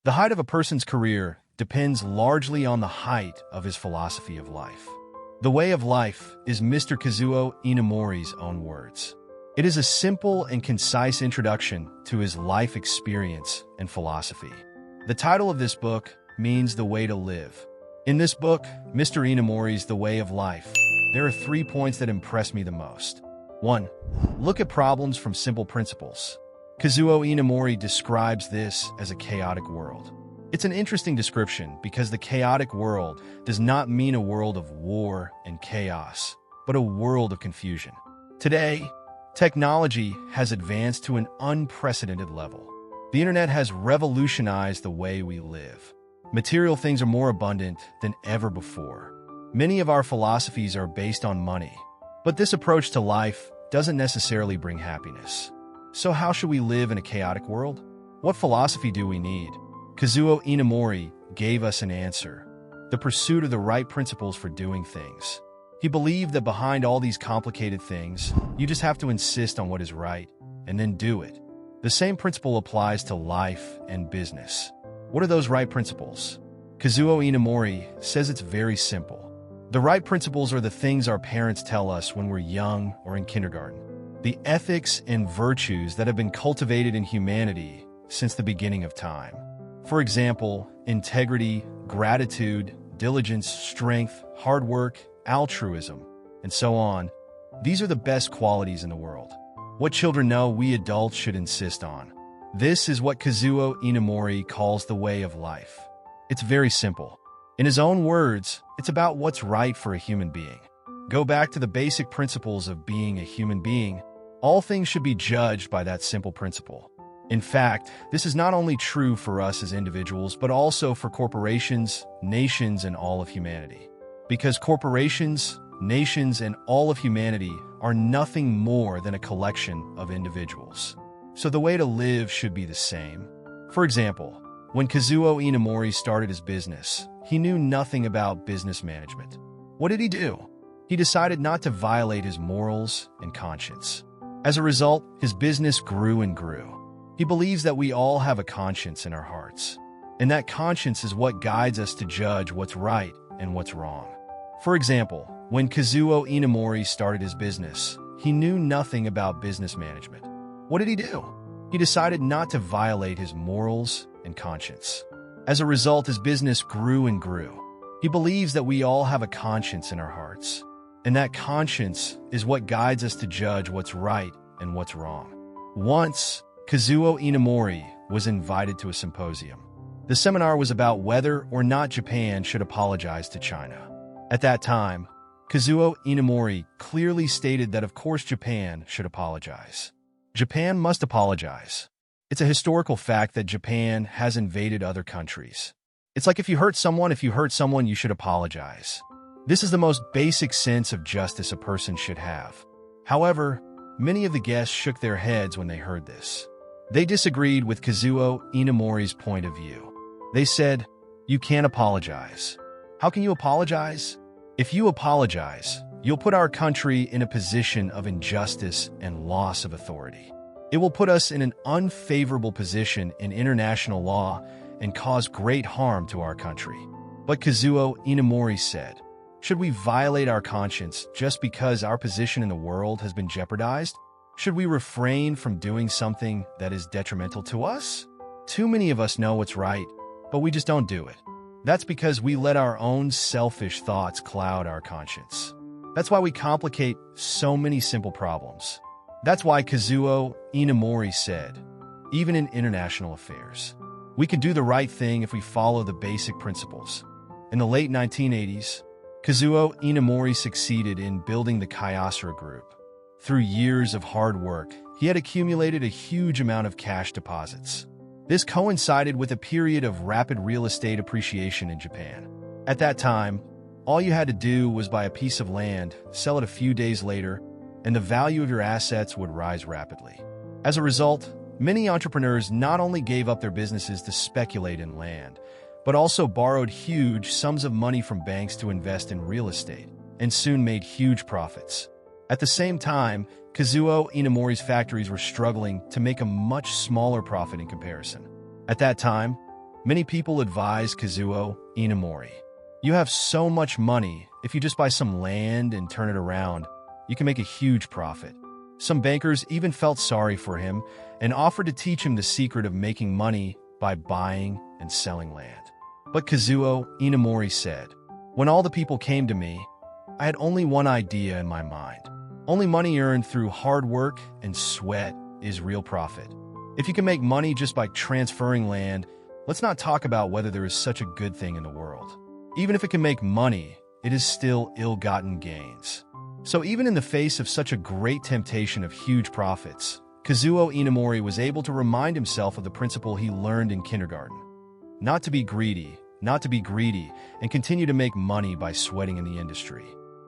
The height of a person's career depends largely on the height of his philosophy of life. The way of life is Mr. Kazuo Inamori's own words. It is a simple and concise introduction to his life experience and philosophy. The title of this book means the way to live. In this book, Mr. Inamori's The Way of Life, there are 3 points that impress me the most. 1. Look at problems from simple principles. Kazuo Inamori describes this as a chaotic world. It's an interesting description because the chaotic world does not mean a world of war and chaos, but a world of confusion. Today, technology has advanced to an unprecedented level. The internet has revolutionized the way we live. Material things are more abundant than ever before. Many of our philosophies are based on money, but this approach to life doesn't necessarily bring happiness. So how should we live in a chaotic world? What philosophy do we need? Kazuo Inamori gave us an answer: the pursuit of the right principles for doing things. He believed that behind all these complicated things, you just have to insist on what is right and then do it. The same principle applies to life and business. What are those right principles? Kazuo Inamori says it's very simple. The right principles are the things our parents tell us when we're young or in kindergarten. The ethics and virtues that have been cultivated in humanity since the beginning of time. For example, integrity, gratitude, diligence, strength, hard work, altruism, and so on. These are the best qualities in the world. What children know, we adults should insist on. This is what Kazuo Inamori calls the way of life. It's very simple. In his own words, it's about what's right for a human being. Go back to the basic principles of being a human being. All things should be judged by that simple principle. In fact, this is not only true for us as individuals, but also for corporations, nations, and all of humanity. Because corporations, nations, and all of humanity are nothing more than a collection of individuals. So the way to live should be the same. For example, when Kazuo Inamori started his business, he knew nothing about business management. What did he do? He decided not to violate his morals and conscience. As a result, his business grew and grew. He believes that we all have a conscience in our hearts, and that conscience is what guides us to judge what's right and what's wrong. For example, when Kazuo Inamori started his business, he knew nothing about business management. What did he do? He decided not to violate his morals and conscience. As a result, his business grew and grew. He believes that we all have a conscience in our hearts, and that conscience is what guides us to judge what's right and what's wrong. Once, Kazuo Inamori was invited to a symposium. The seminar was about whether or not Japan should apologize to China. At that time, Kazuo Inamori clearly stated that of course Japan should apologize. Japan must apologize. It's a historical fact that Japan has invaded other countries. It's like if you hurt someone, you should apologize. This is the most basic sense of justice a person should have. However, many of the guests shook their heads when they heard this. They disagreed with Kazuo Inamori's point of view. They said, "You can't apologize. How can you apologize? If you apologize, you'll put our country in a position of injustice and loss of authority. It will put us in an unfavorable position in international law and cause great harm to our country." But Kazuo Inamori said, should we violate our conscience just because our position in the world has been jeopardized? Should we refrain from doing something that is detrimental to us? Too many of us know what's right, but we just don't do it. That's because we let our own selfish thoughts cloud our conscience. That's why we complicate so many simple problems. That's why Kazuo Inamori said, even in international affairs, we can do the right thing if we follow the basic principles. In the late 1980s, Kazuo Inamori succeeded in building the Kyocera Group. Through years of hard work, he had accumulated a huge amount of cash deposits. This coincided with a period of rapid real estate appreciation in Japan. At that time, all you had to do was buy a piece of land, sell it a few days later, and the value of your assets would rise rapidly. As a result, many entrepreneurs not only gave up their businesses to speculate in land, but also borrowed huge sums of money from banks to invest in real estate, and soon made huge profits. At the same time, Kazuo Inamori's factories were struggling to make a much smaller profit in comparison. At that time, Many people advise Kazuo Inamori. You have so much money, if you just buy some land and turn it around, you can make a huge profit. Some bankers even felt sorry for him and offered to teach him the secret of making money by buying and selling land. But Kazuo Inamori said, "When all the people came to me, I had only one idea in my mind. Only money earned through hard work and sweat is real profit. If you can make money just by transferring land, let's not talk about whether there is such a good thing in the world. Even if it can make money, it is still ill-gotten gains." So even in the face of such a great temptation of huge profits, Kazuo Inamori was able to remind himself of the principle he learned in kindergarten. Not to be greedy, and continue to make money by sweating in the industry.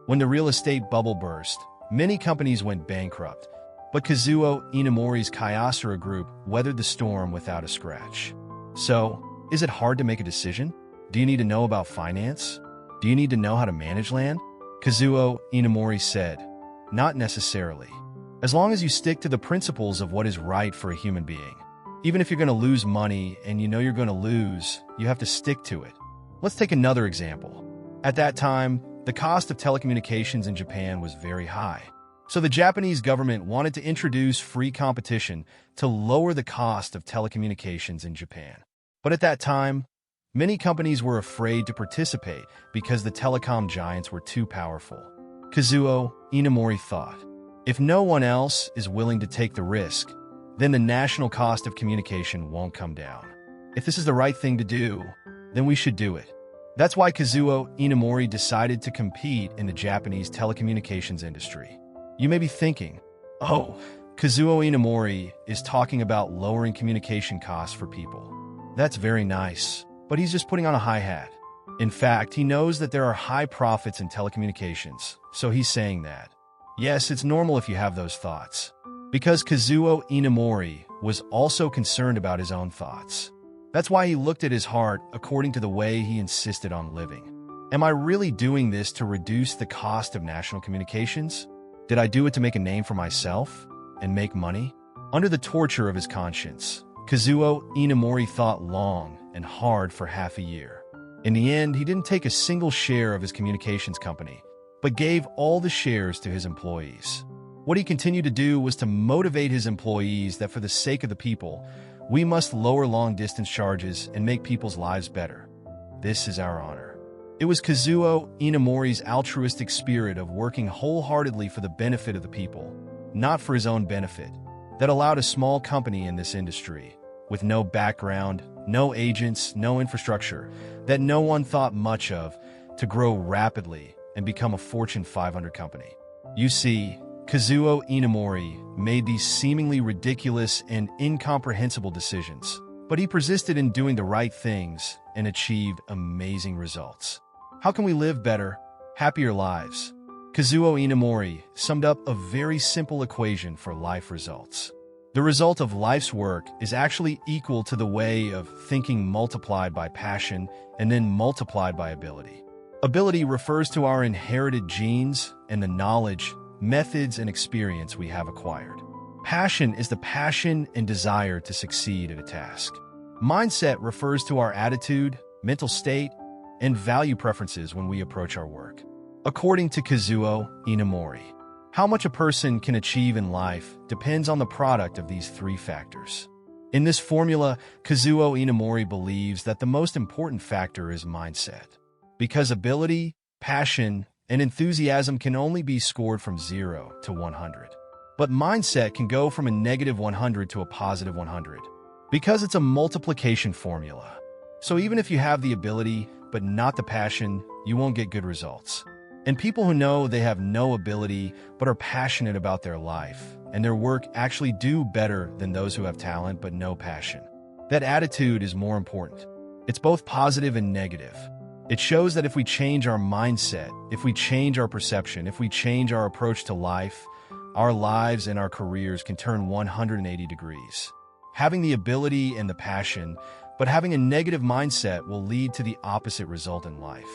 When the real estate bubble burst, many companies went bankrupt, but Kazuo Inamori's Kyocera Group weathered the storm without a scratch. So, is it hard to make a decision? Do you need to know about finance? Do you need to know how to manage land? Kazuo Inamori said, "Not necessarily. As long as you stick to the principles of what is right for a human being. Even if you're going to lose money and you know you're going to lose, you have to stick to it." Let's take another example. At that time, the cost of telecommunications in Japan was very high. So the Japanese government wanted to introduce free competition to lower the cost of telecommunications in Japan. But at that time, many companies were afraid to participate because the telecom giants were too powerful. Kazuo Inamori thought, if no one else is willing to take the risk, then the national cost of communication won't come down. If this is the right thing to do, then we should do it. That's why Kazuo Inamori decided to compete in the Japanese telecommunications industry. You may be thinking, oh, Kazuo Inamori is talking about lowering communication costs for people. That's very nice, but he's just putting on a high hat. In fact, he knows that there are high profits in telecommunications, so he's saying that. Yes, it's normal if you have those thoughts. Because Kazuo Inamori was also concerned about his own thoughts. That's why he looked at his heart according to the way he insisted on living. Am I really doing this to reduce the cost of national communications? Did I do it to make a name for myself and make money? Under the torture of his conscience, Kazuo Inamori thought long and hard for half a year. In the end, he didn't take a single share of his communications company, but gave all the shares to his employees. What he continued to do was to motivate his employees that for the sake of the people, we must lower long-distance charges and make people's lives better. This is our honor. It was Kazuo Inamori's altruistic spirit of working wholeheartedly for the benefit of the people, not for his own benefit, that allowed a small company in this industry, with no background, no agents, no infrastructure, that no one thought much of, to grow rapidly and become a Fortune 500 company. You see, Kazuo Inamori made these seemingly ridiculous and incomprehensible decisions, but he persisted in doing the right things and achieved amazing results. How can we live better, happier lives? Kazuo Inamori summed up a very simple equation for life results. The result of life's work is actually equal to the way of thinking multiplied by passion and then multiplied by ability. Ability refers to our inherited genes and the knowledge, methods, and experience we have acquired. Passion is the passion and desire to succeed at a task. Mindset refers to our attitude, mental state, and value preferences when we approach our work. According to Kazuo Inamori, how much a person can achieve in life depends on the product of these three factors. In this formula, Kazuo Inamori believes that the most important factor is mindset, because ability, passion, and enthusiasm can only be scored from 0 to 100. But mindset can go from a negative 100 to a positive 100, because it's a multiplication formula. So even if you have the ability, but not the passion, you won't get good results. And people who know they have no ability, but are passionate about their life and their work actually do better than those who have talent, but no passion. That attitude is more important. It's both positive and negative. It shows that if we change our mindset, if we change our perception, if we change our approach to life, our lives and our careers can turn 180 degrees. Having the ability and the passion, but having a negative mindset will lead to the opposite result in life.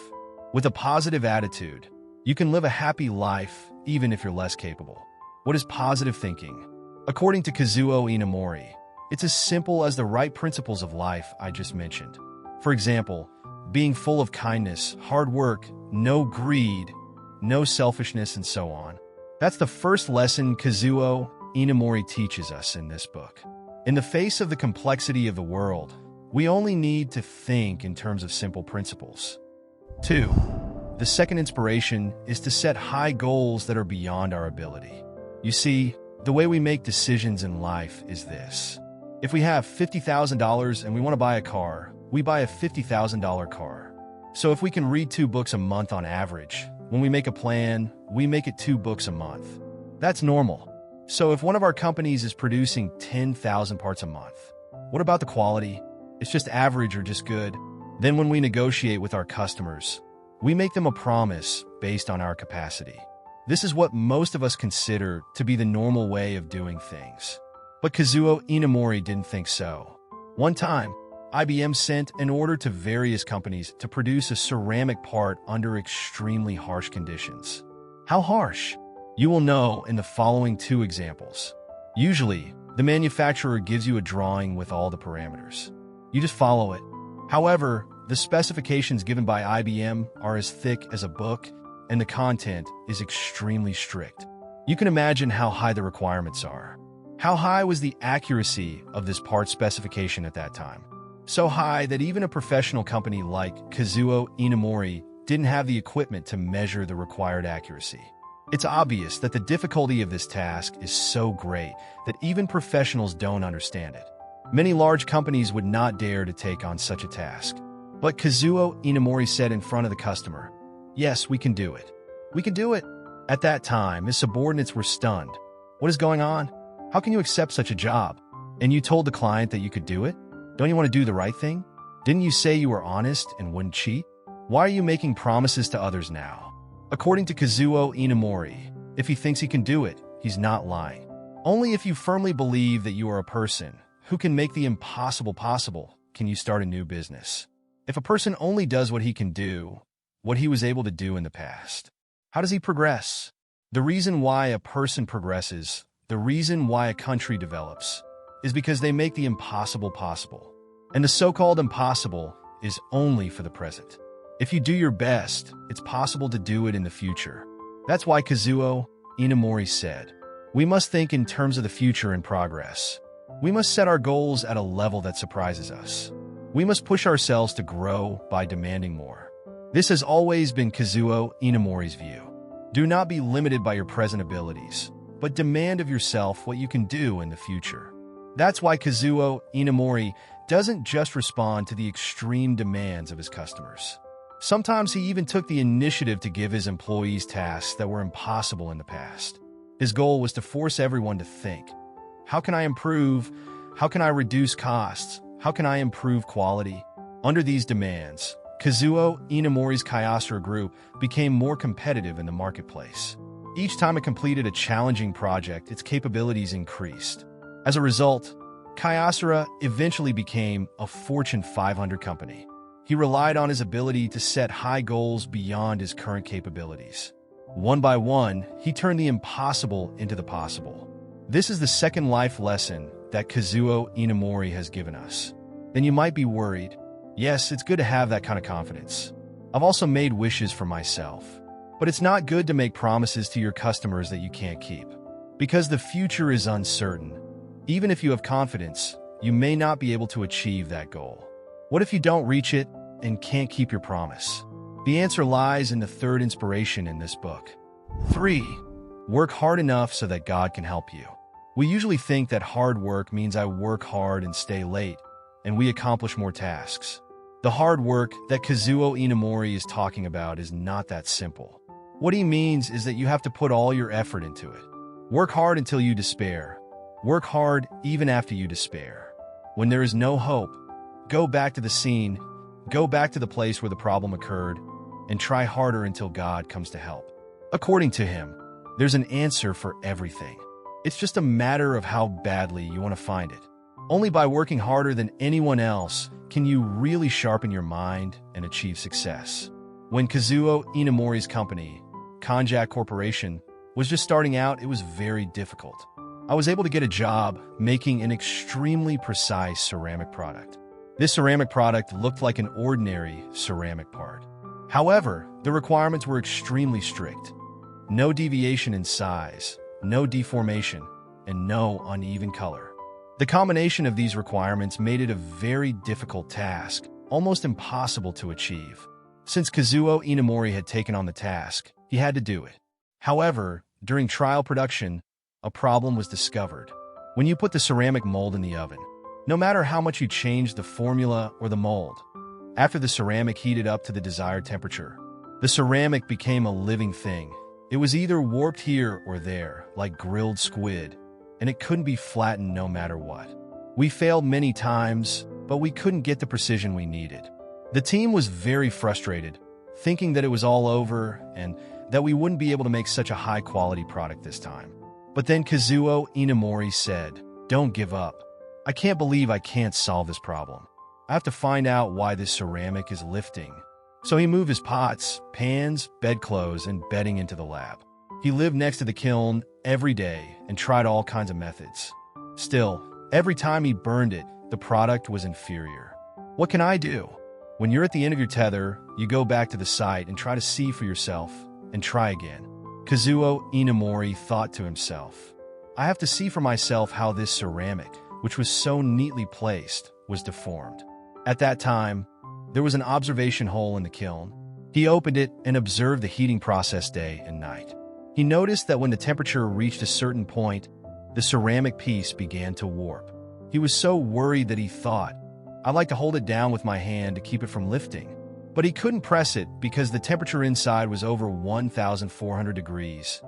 With a positive attitude, you can live a happy life even if you're less capable. What is positive thinking? According to Kazuo Inamori, it's as simple as the right principles of life I just mentioned. For example, being full of kindness, hard work, no greed, no selfishness, and so on. That's the first lesson Kazuo Inamori teaches us in this book. In the face of the complexity of the world, we only need to think in terms of simple principles. 2. The second inspiration is to set high goals that are beyond our ability. You see, the way we make decisions in life is this. If we have $50,000 and we want to buy a car, we buy a $50,000 car. So if we can read 2 books a month on average, when we make a plan, we make it 2 books a month. That's normal. So if one of our companies is producing 10,000 parts a month, what about the quality? It's just average or just good. Then when we negotiate with our customers, we make them a promise based on our capacity. This is what most of us consider to be the normal way of doing things. But Kazuo Inamori didn't think so. One time, IBM sent an order to various companies to produce a ceramic part under extremely harsh conditions. How harsh? You will know in the following 2 examples. Usually, the manufacturer gives you a drawing with all the parameters. You just follow it. However, the specifications given by IBM are as thick as a book, and the content is extremely strict. You can imagine how high the requirements are. How high was the accuracy of this part specification at that time? So high that even a professional company like Kazuo Inamori didn't have the equipment to measure the required accuracy. It's obvious that the difficulty of this task is so great that even professionals don't understand it. Many large companies would not dare to take on such a task. But Kazuo Inamori said in front of the customer, "Yes, we can do it. We can do it." At that time, his subordinates were stunned. "What is going on? How can you accept such a job? And you told the client that you could do it? Don't you want to do the right thing? Didn't you say you were honest and wouldn't cheat? Why are you making promises to others now?" According to Kazuo Inamori, if he thinks he can do it, he's not lying. Only if you firmly believe that you are a person who can make the impossible possible can you start a new business. If a person only does what he can do, what he was able to do in the past, how does he progress? The reason why a person progresses, the reason why a country develops, is because they make the impossible possible. And the so-called impossible is only for the present. If you do your best, it's possible to do it in the future. That's why Kazuo Inamori said, we must think in terms of the future and progress. We must set our goals at a level that surprises us. We must push ourselves to grow by demanding more. This has always been Kazuo Inamori's view. Do not be limited by your present abilities, but demand of yourself what you can do in the future. That's why Kazuo Inamori doesn't just respond to the extreme demands of his customers. Sometimes he even took the initiative to give his employees tasks that were impossible in the past. His goal was to force everyone to think, how can I improve? How can I reduce costs? How can I improve quality? Under these demands, Kazuo Inamori's Kyocera group became more competitive in the marketplace. Each time it completed a challenging project, its capabilities increased. As a result, Kyocera eventually became a Fortune 500 company. He relied on his ability to set high goals beyond his current capabilities. One by one, he turned the impossible into the possible. This is the second life lesson that Kazuo Inamori has given us. Then you might be worried. Yes, it's good to have that kind of confidence. I've also made wishes for myself. But it's not good to make promises to your customers that you can't keep. Because the future is uncertain. Even if you have confidence, you may not be able to achieve that goal. What if you don't reach it and can't keep your promise? The answer lies in the third inspiration in this book. 3. Work hard enough so that God can help you. We usually think that hard work means I work hard and stay late, and we accomplish more tasks. The hard work that Kazuo Inamori is talking about is not that simple. What he means is that you have to put all your effort into it. Work hard until you despair. Work hard even after you despair. When there is no hope, go back to the scene, go back to the place where the problem occurred, and try harder until God comes to help. According to him, there's an answer for everything. It's just a matter of how badly you want to find it. Only by working harder than anyone else can you really sharpen your mind and achieve success. When Kazuo Inamori's company, Konjac Corporation, was just starting out, it was very difficult. I was able to get a job making an extremely precise ceramic product. This ceramic product looked like an ordinary ceramic part. However, the requirements were extremely strict. No deviation in size, no deformation, and no uneven color. The combination of these requirements made it a very difficult task, almost impossible to achieve. Since Kazuo Inamori had taken on the task, he had to do it. However, during trial production, a problem was discovered. When you put the ceramic mold in the oven, no matter how much you changed the formula or the mold, after the ceramic heated up to the desired temperature, the ceramic became a living thing. It was either warped here or there, like grilled squid, and it couldn't be flattened no matter what. We failed many times, but we couldn't get the precision we needed. The team was very frustrated, thinking that it was all over and that we wouldn't be able to make such a high-quality product this time. But then Kazuo Inamori said, "Don't give up. I can't believe I can't solve this problem. I have to find out why this ceramic is lifting." So he moved his pots, pans, bedclothes, and bedding into the lab. He lived next to the kiln every day and tried all kinds of methods. Still, every time he burned it, the product was inferior. What can I do? When you're at the end of your tether, you go back to the site and try to see for yourself, and try again. Kazuo Inamori thought to himself, "I have to see for myself how this ceramic, which was so neatly placed, was deformed." At that time, there was an observation hole in the kiln. He opened it and observed the heating process day and night. He noticed that when the temperature reached a certain point, the ceramic piece began to warp. He was so worried that he thought, "I'd like to hold it down with my hand to keep it from lifting." But he couldn't press it because the temperature inside was over 1,400 degrees,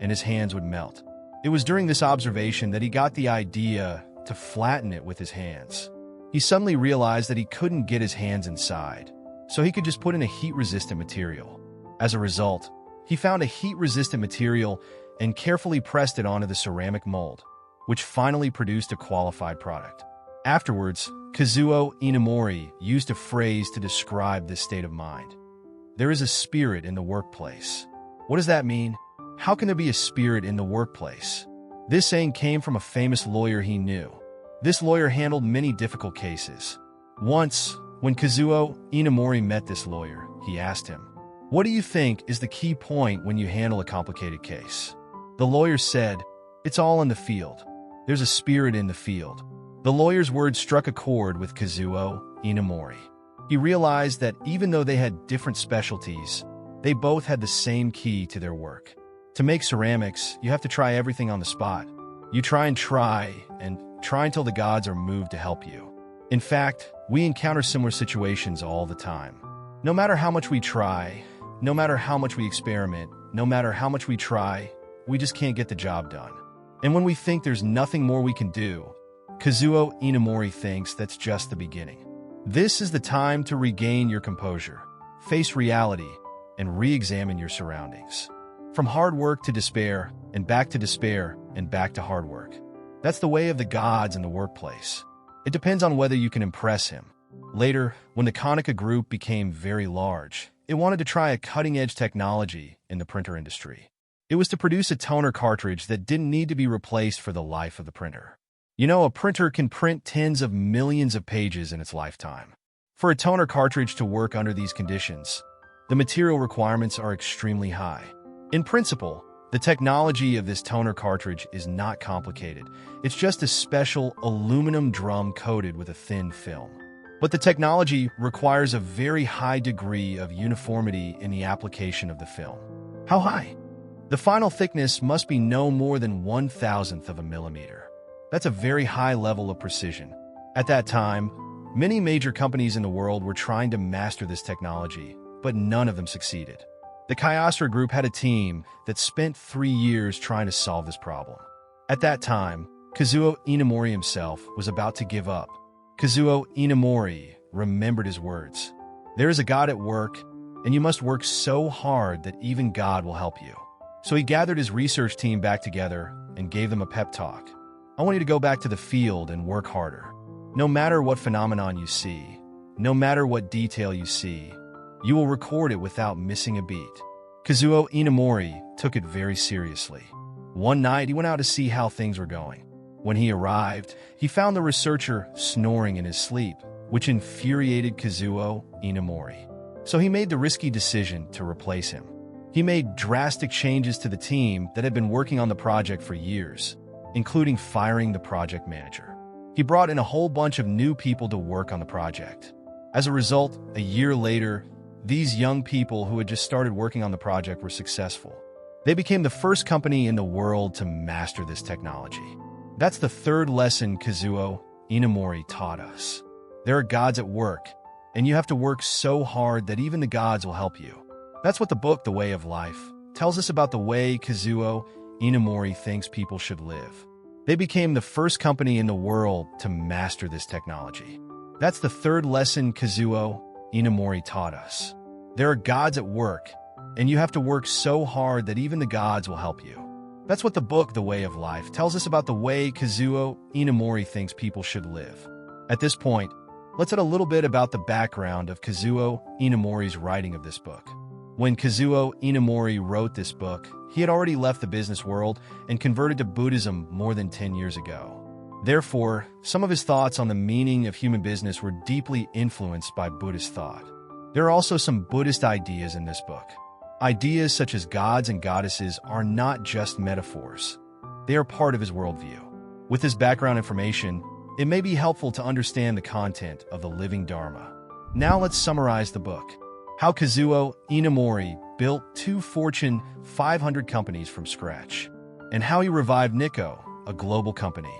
and his hands would melt. It was during this observation that he got the idea to flatten it with his hands. He suddenly realized that he couldn't get his hands inside, so he could just put in a heat-resistant material. As a result, he found a heat-resistant material and carefully pressed it onto the ceramic mold, which finally produced a qualified product. Afterwards, Kazuo Inamori used a phrase to describe this state of mind. "There is a spirit in the workplace." What does that mean? How can there be a spirit in the workplace? This saying came from a famous lawyer he knew. This lawyer handled many difficult cases. Once, when Kazuo Inamori met this lawyer, he asked him, "What do you think is the key point when you handle a complicated case?" The lawyer said, "It's all in the field. There's a spirit in the field." The lawyer's words struck a chord with Kazuo Inamori. He realized that even though they had different specialties, they both had the same key to their work. To make ceramics, you have to try everything on the spot. You try and try until the gods are moved to help you. In fact, we encounter similar situations all the time. No matter how much we try, no matter how much we experiment, no matter how much we try, we just can't get the job done. And when we think there's nothing more we can do, Kazuo Inamori thinks that's just the beginning. This is the time to regain your composure, face reality, and re-examine your surroundings. From hard work to despair, and back to despair, and back to hard work. That's the way of the gods in the workplace. It depends on whether you can impress him. Later, when the Konica Group became very large, it wanted to try a cutting-edge technology in the printer industry. It was to produce a toner cartridge that didn't need to be replaced for the life of the printer. You know, a printer can print tens of millions of pages in its lifetime. For a toner cartridge to work under these conditions, the material requirements are extremely high. In principle, the technology of this toner cartridge is not complicated. It's just a special aluminum drum coated with a thin film. But the technology requires a very high degree of uniformity in the application of the film. How high? The final thickness must be no more than 1/1000th of a millimeter. That's a very high level of precision. At that time, many major companies in the world were trying to master this technology, but none of them succeeded. The Kazuo Group had a team that spent 3 years trying to solve this problem. At that time, Kazuo Inamori himself was about to give up. Kazuo Inamori remembered his words. "There is a God at work, and you must work so hard that even God will help you." So he gathered his research team back together and gave them a pep talk. "I want you to go back to the field and work harder. No matter what phenomenon you see, no matter what detail you see, you will record it without missing a beat." Kazuo Inamori took it very seriously. One night, he went out to see how things were going. When he arrived, he found the researcher snoring in his sleep, which infuriated Kazuo Inamori. So he made the risky decision to replace him. He made drastic changes to the team that had been working on the project for years, including firing the project manager. He brought in a whole bunch of new people to work on the project. As a result, a year later, these young people who had just started working on the project were successful. They became the first company in the world to master this technology. That's the third lesson Kazuo Inamori taught us. There are gods at work, and you have to work so hard that even the gods will help you. That's what the book The Way of Life tells us about the way Kazuo Inamori thinks people should live. They became the first company in the world to master this technology. That's the third lesson Kazuo Inamori taught us. There are gods at work, and you have to work so hard that even the gods will help you. That's what the book The Way of Life tells us about the way Kazuo Inamori thinks people should live. At this point, let's add a little bit about the background of Kazuo Inamori's writing of this book. When Kazuo Inamori wrote this book, he had already left the business world and converted to Buddhism more than 10 years ago. Therefore, some of his thoughts on the meaning of human business were deeply influenced by Buddhist thought. There are also some Buddhist ideas in this book. Ideas such as gods and goddesses are not just metaphors. They are part of his worldview. With this background information, it may be helpful to understand the content of the living Dharma. Now let's summarize the book. How Kazuo Inamori built 2 Fortune 500 companies from scratch, and how he revived Nikko, a global company.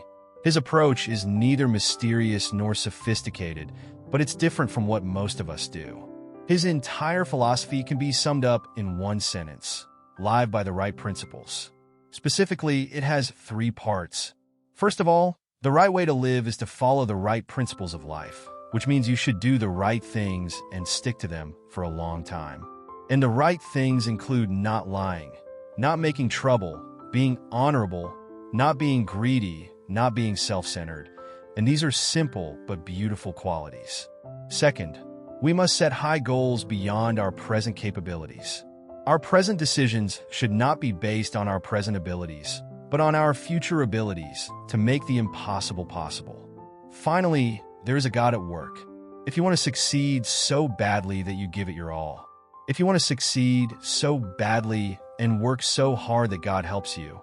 His approach is neither mysterious nor sophisticated, but it's different from what most of us do. His entire philosophy can be summed up in one sentence: live by the right principles. Specifically, it has 3 parts. First of all, the right way to live is to follow the right principles of life, which means you should do the right things and stick to them for a long time. And the right things include not lying, not making trouble, being honorable, not being greedy, not being self-centered. And these are simple but beautiful qualities. Second, we must set high goals beyond our present capabilities. Our present decisions should not be based on our present abilities, but on our future abilities to make the impossible possible. Finally, there is a God at work. If you want to succeed so badly that you give it your all, if you want to succeed so badly and work so hard that God helps you,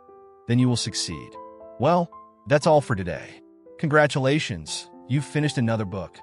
then you will succeed. Well, that's all for today. Congratulations, you've finished another book.